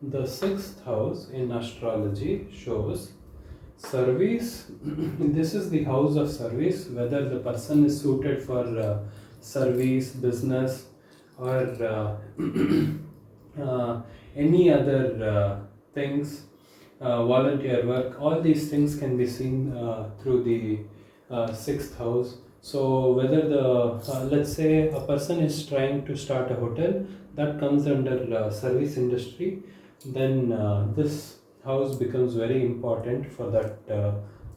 The sixth house in astrology shows service. This is the house of service, whether the person is suited for service, business, or any other things, volunteer work. All these things can be seen through the sixth house. So whether the let's say a person is trying to start a hotel, that comes under service industry, then this house becomes very important for that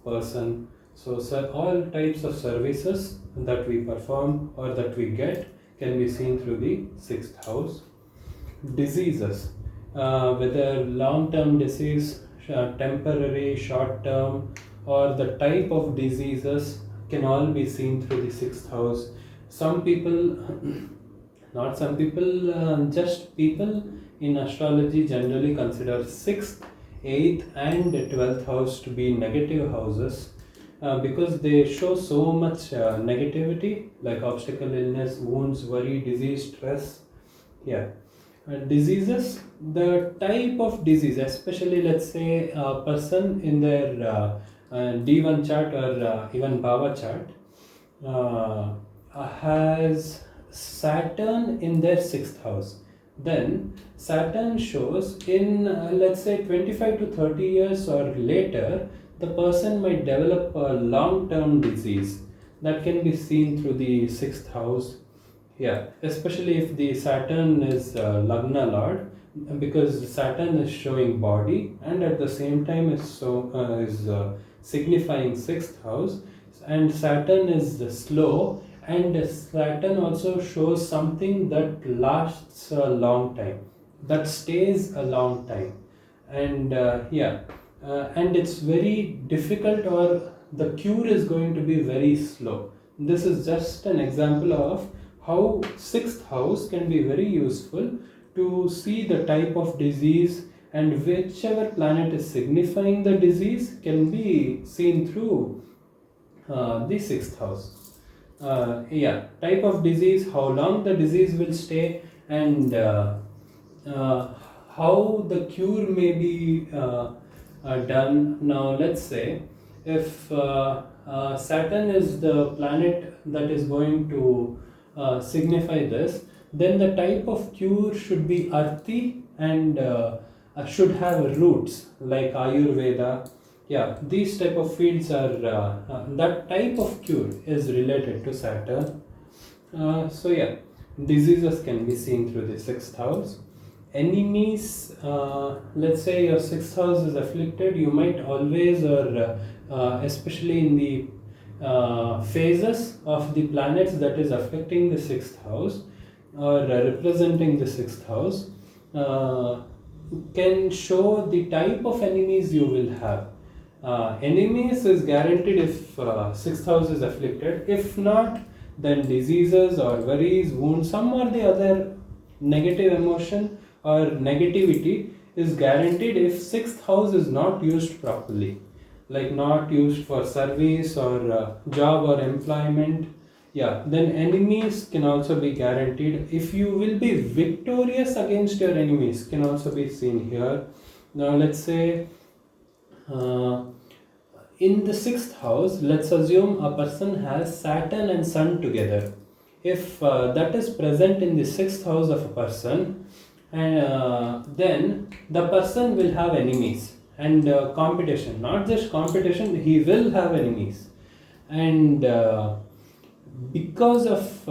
person. So all types of services that we perform or that we get can be seen through the sixth house. Diseases, whether long-term disease, temporary, short-term, or the type of diseases can all be seen through the sixth house. Some people, not some people, just people in astrology generally consider 6th, 8th, and 12th house to be negative houses because they show so much negativity, like obstacle, illness, wounds, worry, disease, stress. Yeah. Diseases, the type of disease, especially let's say a person in their D1 chart or even Bhava chart has Saturn in their sixth house. Then Saturn shows in let's say 25 to 30 years or later, the person might develop a long-term disease that can be seen through the sixth house. Yeah, especially if the Saturn is Lagna Lord, because Saturn is showing body and at the same time is signifying sixth house, and Saturn is slow, and Saturn also shows something that lasts a long time, that stays a long time, and and it's very difficult, or the cure is going to be very slow. This is just an example of how sixth house can be very useful to see the type of disease, and whichever planet is signifying the disease can be seen through the sixth house. Type of disease, how long the disease will stay, and how the cure may be done. Now let's say if Saturn is the planet that is going to signify this, then the type of cure should be earthy and should have roots like Ayurveda. Yeah, these type of fields are that type of cure is related to Saturn. Diseases can be seen through the sixth house. Enemies, let's say your sixth house is afflicted, you might always, or especially in the phases of the planets that is affecting the sixth house or representing the sixth house, can show the type of enemies you will have. Enemies is guaranteed if sixth house is afflicted. If not, then diseases or worries, wounds, some or the other negative emotion or negativity is guaranteed if sixth house is not used properly, like not used for service or job or employment. Yeah, then enemies can also be guaranteed. If you will be victorious against your enemies can also be seen here. Now let's say in the sixth house, let's assume a person has Saturn and Sun together. If that is present in the sixth house of a person, and then the person will have enemies and competition. Not just competition, he will have enemies, and because of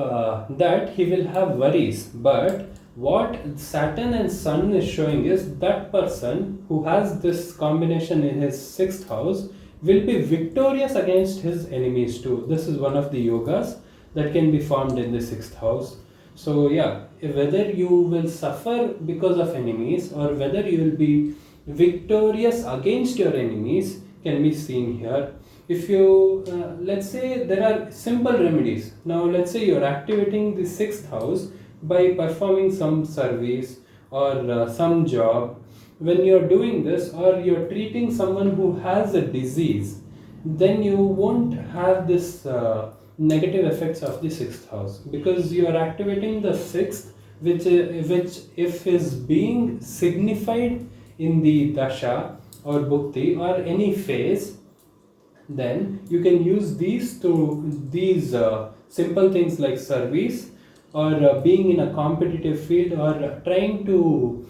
that he will have worries. But what Saturn and Sun is showing is that person who has this combination in his sixth house will be victorious against his enemies too. This is one of the yogas that can be formed in the sixth house. So yeah, whether you will suffer because of enemies or whether you will be victorious against your enemies can be seen here. If you let's say there are simple remedies. Now let's say you're activating the sixth house by performing some service or some job. When you're doing this, or you're treating someone who has a disease, then you won't have this negative effects of the sixth house, because you are activating the sixth which if is being signified in the dasha or bhukti or any phase, then you can use these simple things like service or being in a competitive field or trying to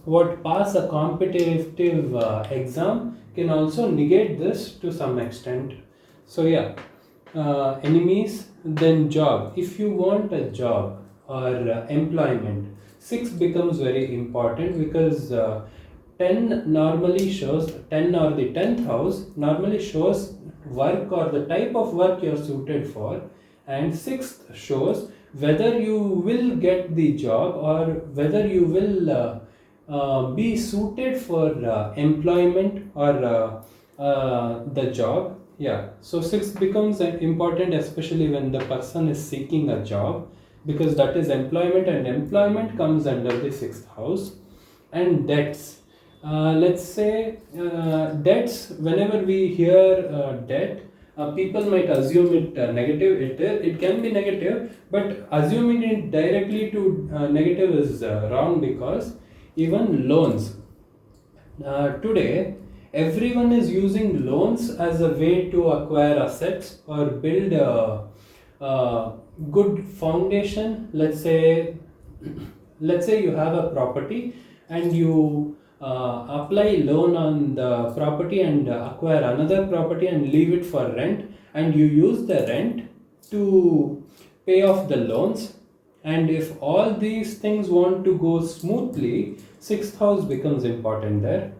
what pass a competitive exam can also negate this to some extent. So yeah, enemies, then job. If you want a job or employment, 6 becomes very important because 10 normally shows 10 or the 10th house normally shows work or the type of work you're suited for, and 6th shows whether you will get the job or whether you will be suited for employment or the job. Yeah, so 6 becomes important especially when the person is seeking a job, because that is employment, and employment comes under the 6th house. And debts, let's say debts, whenever we hear debt, people might assume it negative. It can be negative, but assuming it directly to negative is wrong, because even loans, today everyone is using loans as a way to acquire assets or build a good foundation. Let's say you have a property and you apply loan on the property and acquire another property and leave it for rent, and you use the rent to pay off the loans. And if all these things want to go smoothly, 6th house becomes important there.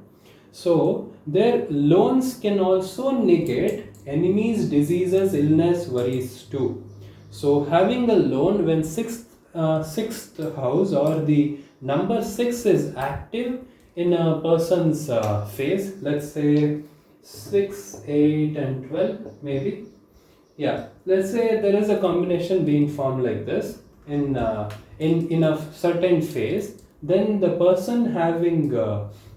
So their loans can also negate enemies, diseases, illness, worries too. So having a loan when sixth house or the number 6 is active in a person's phase, let's say 6, 8 and 12 maybe. Yeah, let's say there is a combination being formed like this in a certain phase, then the person having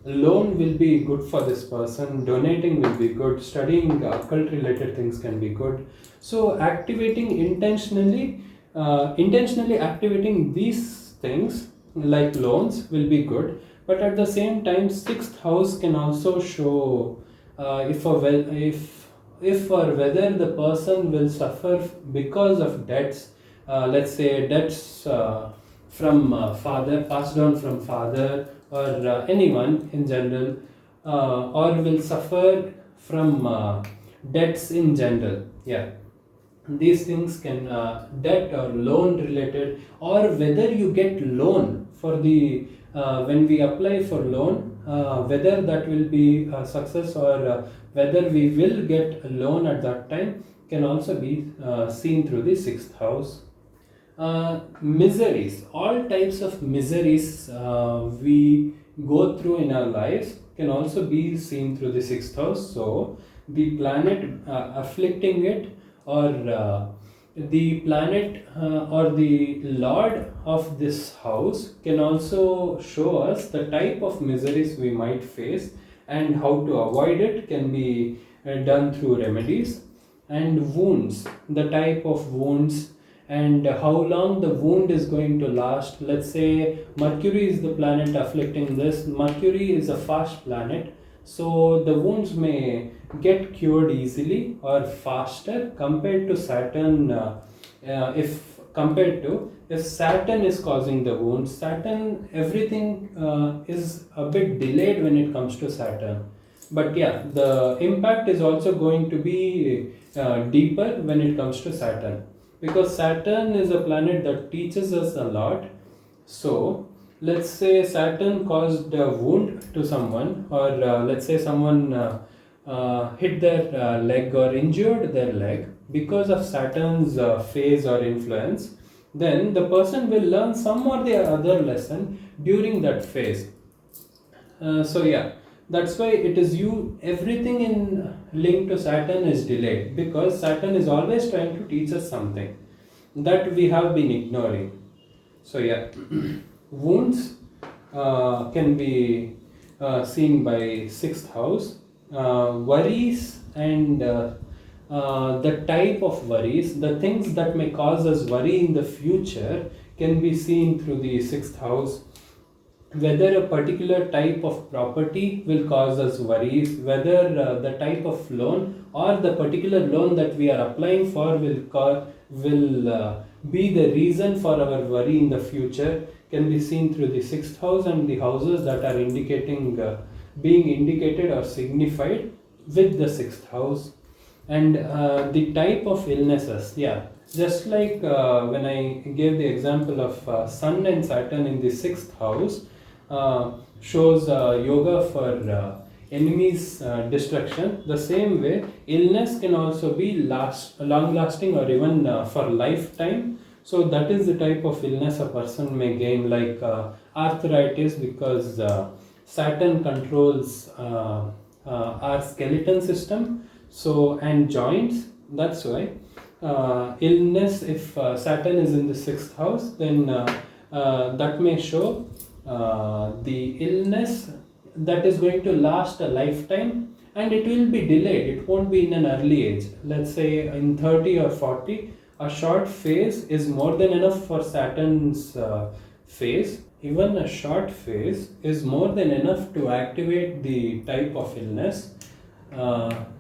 loan will be good for this person, donating will be good, studying occult related things can be good. So activating intentionally activating these things like loans will be good. But at the same time, 6th house can also show if or whether the person will suffer because of debts, let's say debts from father, passed down from father or anyone in general, or will suffer from debts in general. Yeah, these things can debt or loan related, or whether you get loan for the when we apply for loan, whether that will be a success or whether we will get a loan at that time can also be seen through the 6th house. Miseries, all types of miseries we go through in our lives can also be seen through the 6th house. So the planet afflicting it, or the planet or the lord of this house can also show us the type of miseries we might face, and how to avoid it can be done through remedies. And wounds, the type of wounds and how long the wound is going to last. Let's say Mercury is the planet afflicting this. Mercury is a fast planet, so the wounds may get cured easily or faster compared to Saturn. If Saturn is causing the wounds, Saturn, everything is a bit delayed when it comes to Saturn. But yeah, the impact is also going to be deeper when it comes to Saturn, because Saturn is a planet that teaches us a lot. So let's say Saturn caused a wound to someone, or let's say someone hit their leg or injured their leg because of Saturn's phase or influence, then the person will learn some or the other lesson during that phase. So yeah, that's why it is everything in link to Saturn is delayed, because Saturn is always trying to teach us something that we have been ignoring. So yeah, wounds can be seen by 6th house. Worries and the type of worries, the things that may cause us worry in the future can be seen through the 6th house. Whether a particular type of property will cause us worries, whether the type of loan or the particular loan that we are applying for will be the reason for our worry in the future, can be seen through the 6th house and the houses that are indicating being indicated or signified with the 6th house. And the type of illnesses, yeah, just like when I gave the example of Sun and Saturn in the 6th house, shows yoga for enemies destruction. The same way, illness can also be long lasting or even for lifetime. So that is the type of illness a person may gain, like arthritis, because Saturn controls our skeleton system, so, and joints. That's why illness, if Saturn is in the 6th house, then that may show the illness that is going to last a lifetime, and it will be delayed. It won't be in an early age. Let's say in 30 or 40, a short phase is more than enough for Saturn's phase. Even a short phase is more than enough to activate the type of illness.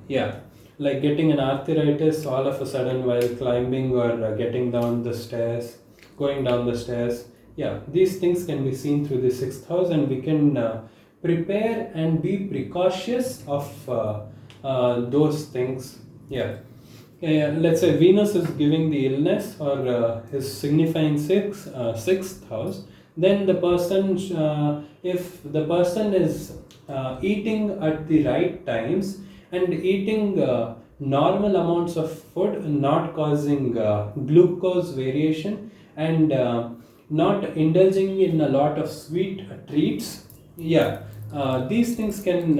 Yeah, like getting an arthritis all of a sudden while climbing or getting down the stairs, going down the stairs. Yeah, these things can be seen through the 6th house, and we can prepare and be precautious of those things. Yeah. Let's say Venus is giving the illness or is signifying 6th house, then the person, if the person is eating at the right times and eating normal amounts of food, not causing glucose variation, and not indulging in a lot of sweet treats, yeah, these things can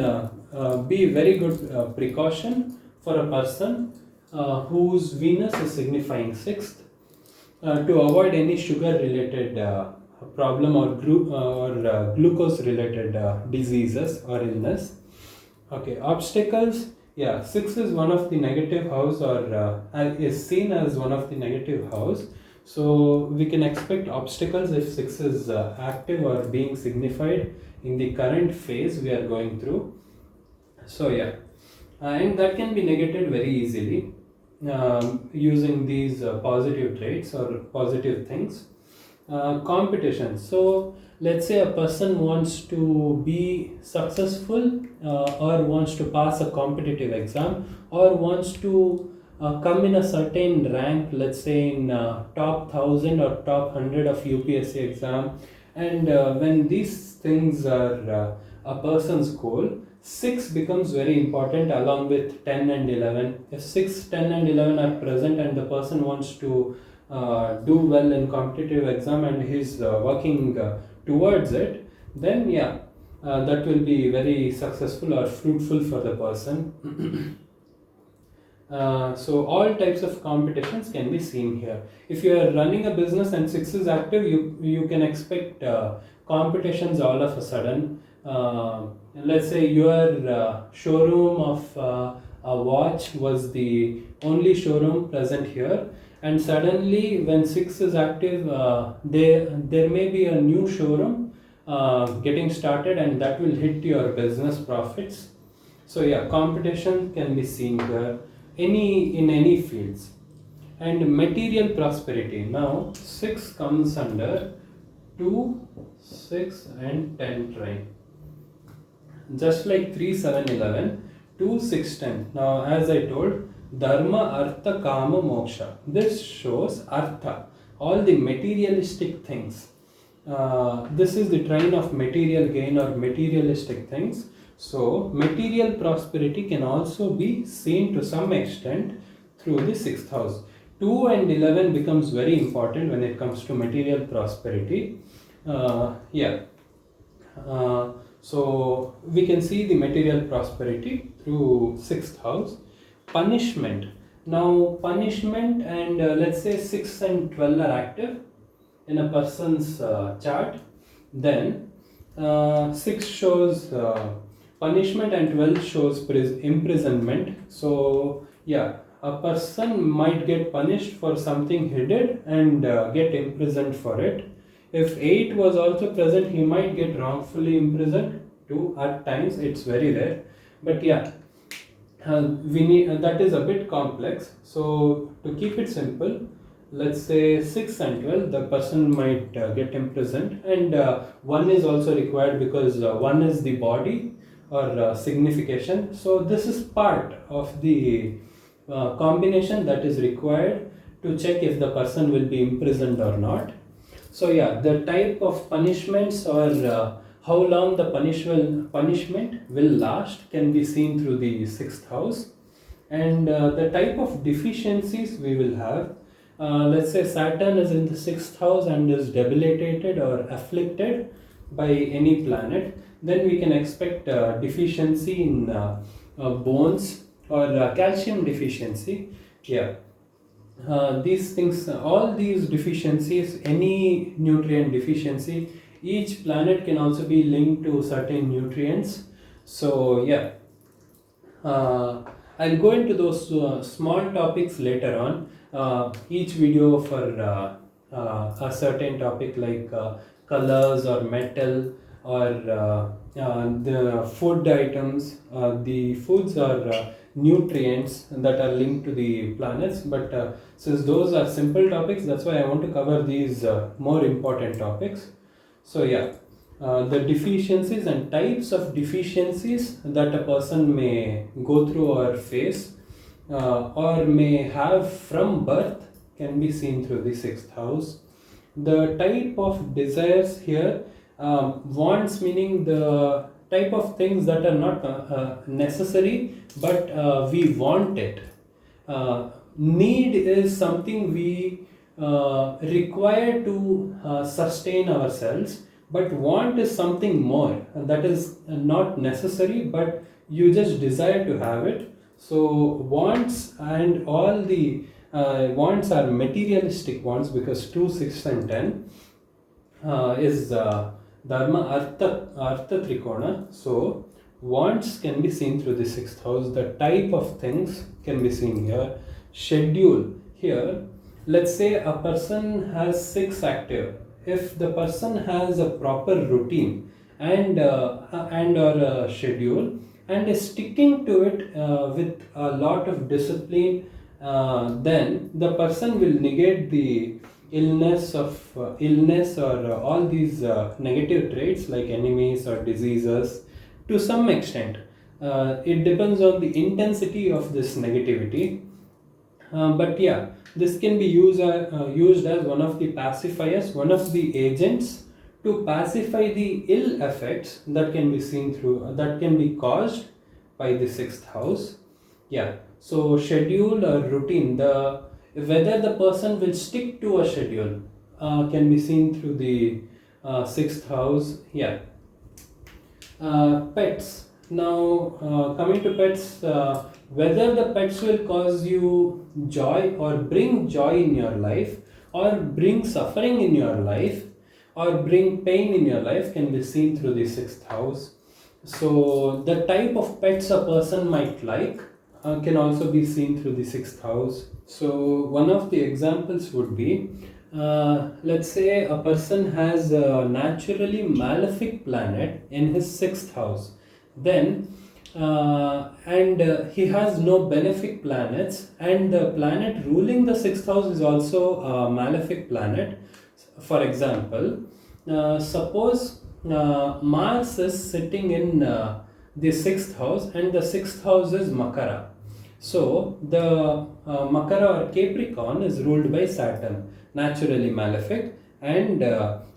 be very good precaution for a person whose Venus is signifying 6th, to avoid any sugar related problem or glucose related diseases or illness. Okay, obstacles. Yeah, 6 is one of the negative house, or is seen as one of the negative house. So we can expect obstacles if 6 is active or being signified in the current phase we are going through. So yeah, and that can be negated very easily using these positive traits or positive things. Competition. So let's say a person wants to be successful or wants to pass a competitive exam, or wants to come in a certain rank, let's say in top 1000 or top 100 of UPSC exam. And when these things are a person's goal, 6 becomes very important along with 10 and 11. If 6, 10 and 11 are present and the person wants to do well in competitive exam and he's working towards it, then yeah, that will be very successful or fruitful for the person. So all types of competitions can be seen here. If you are running a business and 6 is active, you can expect competitions all of a sudden. Let's say your showroom of a watch was the only showroom present here, and suddenly when 6 is active, there may be a new showroom getting started, and that will hit your business profits. So yeah, competition can be seen here in any fields. And material prosperity. Now 6 comes under 2, 6 and 10 trine. Just like 3, 7, 11, 2, 6, 10. Now as I told, Dharma, Artha, Kama, Moksha. This shows Artha, all the materialistic things. This is the trine of material gain or materialistic things. So material prosperity can also be seen to some extent through the 6th house. 2 and 11 becomes very important when it comes to material prosperity. Yeah. So we can see the material prosperity through 6th house. Punishment. Now punishment and let's say 6 and 12 are active in a person's chart, then 6 shows punishment and 12 shows imprisonment. So yeah, a person might get punished for something he did and get imprisoned for it. If 8 was also present, he might get wrongfully imprisoned too. At times, it's very rare. But yeah, we need that is a bit complex. So to keep it simple, let's say 6 and 12, the person might get imprisoned, and 1 is also required because 1 is the body or signification. So this is part of the combination that is required to check if the person will be imprisoned or not. So yeah, the type of punishments or how long the punishment will last can be seen through the 6th house, and the type of deficiencies we will have. Let's say Saturn is in the 6th house and is debilitated or afflicted by any planet, then we can expect deficiency in bones or calcium deficiency. Yeah, these things, all these deficiencies, any nutrient deficiency, each planet can also be linked to certain nutrients. So yeah, I'll go into those small topics later on. Each video for a certain topic like colors or metal or the food items. The foods are nutrients that are linked to the planets, but since those are simple topics, that's why I want to cover these more important topics. So yeah, the deficiencies and types of deficiencies that a person may go through or face or may have from birth can be seen through the 6th house. The type of desires here, wants meaning the type of things that are not necessary but we want it. Need is something we require to sustain ourselves, but want is something more that is not necessary but you just desire to have it. So wants and all the wants are materialistic wants, because 2, 6 and 10 is dharma artha trikona. So wants can be seen through the 6th house. The type of things can be seen here. Schedule here, let's say a person has 6 active. If the person has a proper routine and or a schedule and is sticking to it with a lot of discipline, then the person will negate the illness or all these negative traits like enemies or diseases to some extent. It depends on the intensity of this negativity. But yeah, this can be used as one of the pacifiers, one of the agents to pacify the ill effects that can be seen through, that can be caused by the 6th house. Yeah, so schedule or routine, the whether the person will stick to a schedule can be seen through the 6th house. Yeah, pets. Now coming to pets, whether the pets will cause you joy or bring joy in your life or bring suffering in your life or bring pain in your life can be seen through the 6th house. So the type of pets a person might like can also be seen through the 6th house. So one of the examples would be, let's say a person has a naturally malefic planet in his 6th house, then and he has no benefic planets, and the planet ruling the 6th house is also a malefic planet. For example, suppose Mars is sitting in the 6th house and the 6th house is Makara. So the Makara or Capricorn is ruled by Saturn, naturally malefic, and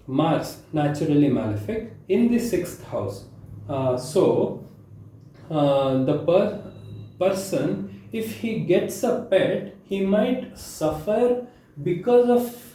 Mars, naturally malefic, in the 6th house. So the person, if he gets a pet, he might suffer because of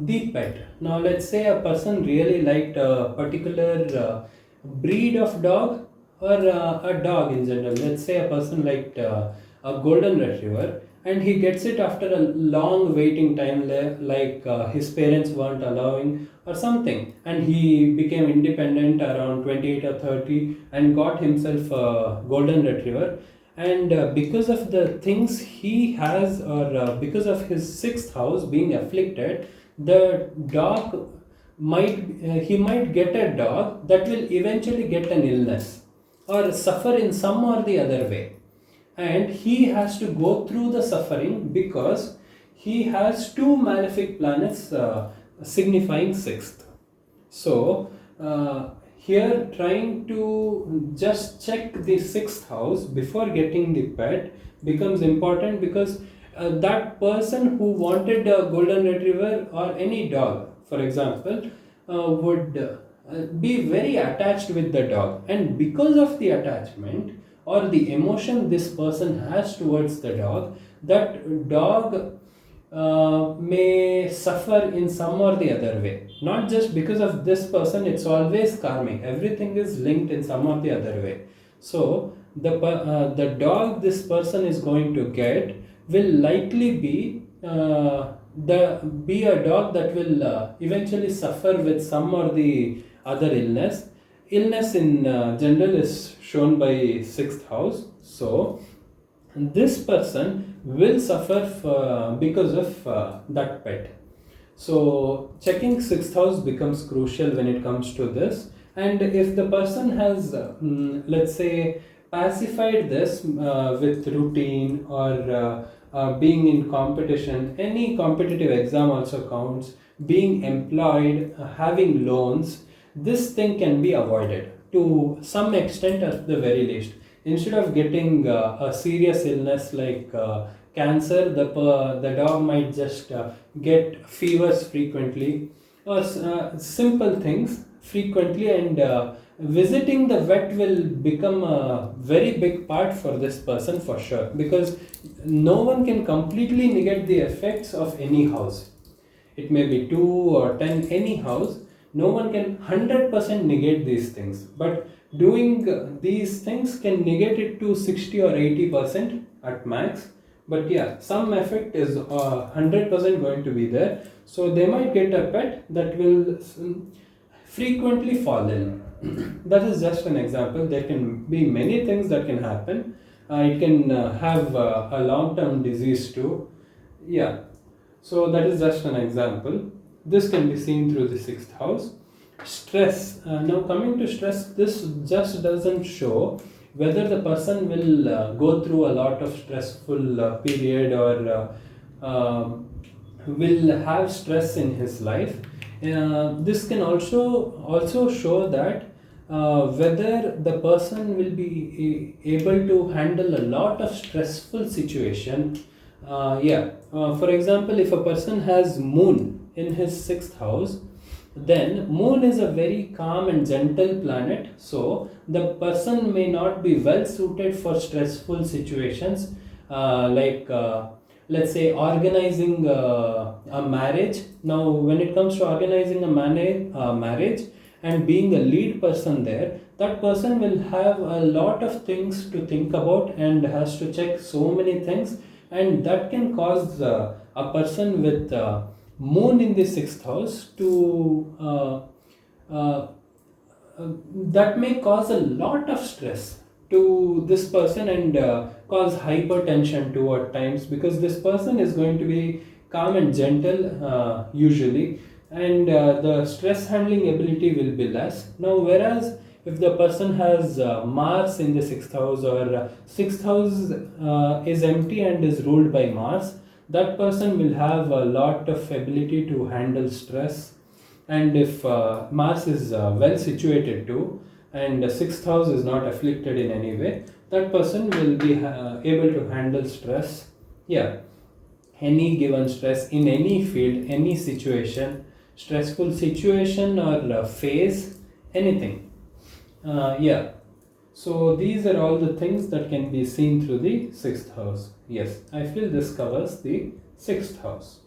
the pet. Now let's say a person really liked a particular breed of dog or a dog in general. Let's say a person liked a golden retriever and he gets it after a long waiting time, like his parents weren't allowing or something, and he became independent around 28 or 30 and got himself a golden retriever. and because of the things he has, or because of his sixth house being afflicted, the dog might he might get a dog that will eventually get an illness or suffer in some or the other way, and he has to go through the suffering because he has two malefic planets signifying sixth. So here, trying to just check the sixth house before getting the pet becomes important, because that person who wanted a golden retriever or any dog, for example, would be very attached with the dog, and because of the attachment or the emotion this person has towards the dog, that dog may suffer in some or the other way. Not just because of this person, it's always karmic. Everything is linked in some or the other way. So the dog this person is going to get will likely be a dog that will eventually suffer with some or the other illness. Illness in general is shown by sixth house. So this person will suffer because of that pet. So checking sixth house becomes crucial when it comes to this. And if the person has, let's say, pacified this with routine, or being in competition, any competitive exam also counts, being employed, having loans, this thing can be avoided to some extent at the very least. Instead of getting a serious illness like cancer, the dog might just get fevers frequently, or simple things frequently, and visiting the vet will become a very big part for this person for sure, because no one can completely negate the effects of any house. It may be 2 or 10, any house, no one can 100% negate these things, but doing these things can negate it to 60 or 80% at max. But yeah, some effect is 100% going to be there. So they might get a pet that will frequently fall ill. That is just an example. There can be many things that can happen. It can have a long-term disease too. Yeah, so that is just an example. This can be seen through the sixth house. Stress. Now coming to stress, this just doesn't show whether the person will go through a lot of stressful period, or will have stress in his life. This can also show that whether the person will be able to handle a lot of stressful situation. For example, if a person has moon in his sixth house, then moon is a very calm and gentle planet, so the person may not be well suited for stressful situations, like let's say organizing a marriage. Now when it comes to organizing a marriage and being a lead person there, that person will have a lot of things to think about and has to check so many things, and that can cause a person with moon in the sixth house to that may cause a lot of stress to this person, and cause hypertension too at times, because this person is going to be calm and gentle usually, and the stress handling ability will be less. Now whereas if the person has Mars in the sixth house, or sixth house is empty and is ruled by Mars, that person will have a lot of ability to handle stress. And if Mars is well situated too, and sixth house is not afflicted in any way, that person will be able to handle stress. Yeah, any given stress in any field, any situation, stressful situation or phase, anything. Yeah, so these are all the things that can be seen through the sixth house. Yes, I feel this covers the sixth house.